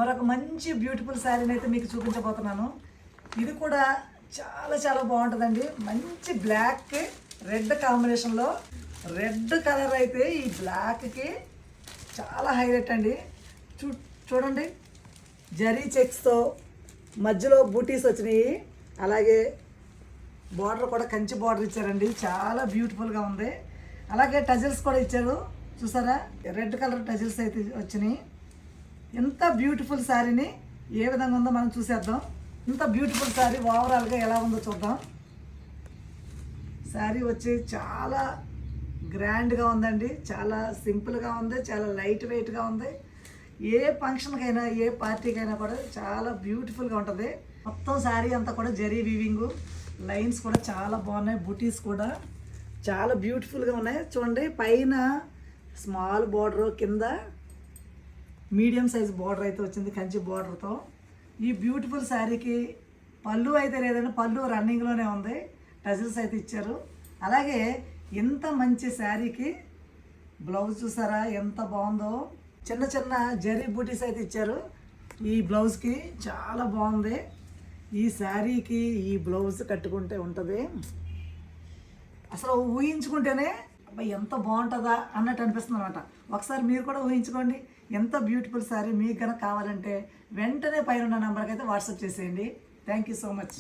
మరొక మంచి బ్యూటిఫుల్ శారీని అయితే మీకు చూపించబోతున్నాను. ఇది కూడా చాలా చాలా బాగుంటుందండి. మంచి బ్లాక్ రెడ్ కాంబినేషన్లో, రెడ్ కలర్ అయితే ఈ బ్లాక్కి చాలా హైలైట్ అండి. చూడండి, జరీ చెక్స్తో మధ్యలో బూటీస్ వచ్చినాయి. అలాగే బార్డర్ కూడా కంచి బార్డర్ ఇచ్చారండి, చాలా బ్యూటిఫుల్గా ఉంది. అలాగే టజిల్స్ కూడా ఇచ్చారు, చూసారా, రెడ్ కలర్ టజిల్స్ అయితే వచ్చినాయి. ఎంత బ్యూటిఫుల్ శారీని ఏ విధంగా ఉందో మనం చూసేద్దాం. ఇంత బ్యూటిఫుల్ శారీ ఓవరాల్గా ఎలా ఉందో చూద్దాం. శారీ వచ్చి చాలా గ్రాండ్గా ఉందండి, చాలా సింపుల్గా ఉంది, చాలా లైట్ వెయిట్గా ఉంది. ఏ ఫంక్షన్కైనా ఏ పార్టీకైనా కూడా చాలా బ్యూటిఫుల్గా ఉంటుంది. మొత్తం శారీ అంతా కూడా జరీ వీవింగ్, లైన్స్ కూడా చాలా బాగున్నాయి, బూటీస్ కూడా చాలా బ్యూటిఫుల్గా ఉన్నాయి. చూడండి, పైన స్మాల్ బార్డర్, కింద మీడియం సైజ్ బార్డర్ అయితే వచ్చింది కంచి బార్డర్తో. ఈ బ్యూటిఫుల్ శారీకి పళ్ళు అయితే లేదండి, పళ్ళు రన్నింగ్లోనే ఉంది, టజిల్స్ అయితే ఇచ్చారు. అలాగే ఎంత మంచి శారీకి బ్లౌజ్ చూసారా ఎంత బాగుందో, చిన్న చిన్న జరీ బూటీస్ అయితే ఇచ్చారు. ఈ బ్లౌజ్కి చాలా బాగుంది. ఈ శారీకి ఈ బ్లౌజ్ కట్టుకుంటే ఉంటుంది, అసలు ఊహించుకుంటేనే అబ్బాయి ఎంత బాగుంటుందా అన్నట్టు అనిపిస్తుంది అనమాట. ఒకసారి మీరు కూడా ఊహించుకోండి. ఎంత బ్యూటిఫుల్ శారీ మీకు కనుక కావాలంటే వెంటనే పైన ఉన్న నెంబర్కి అయితే వాట్సాప్ చేసేయండి. Thank you so much.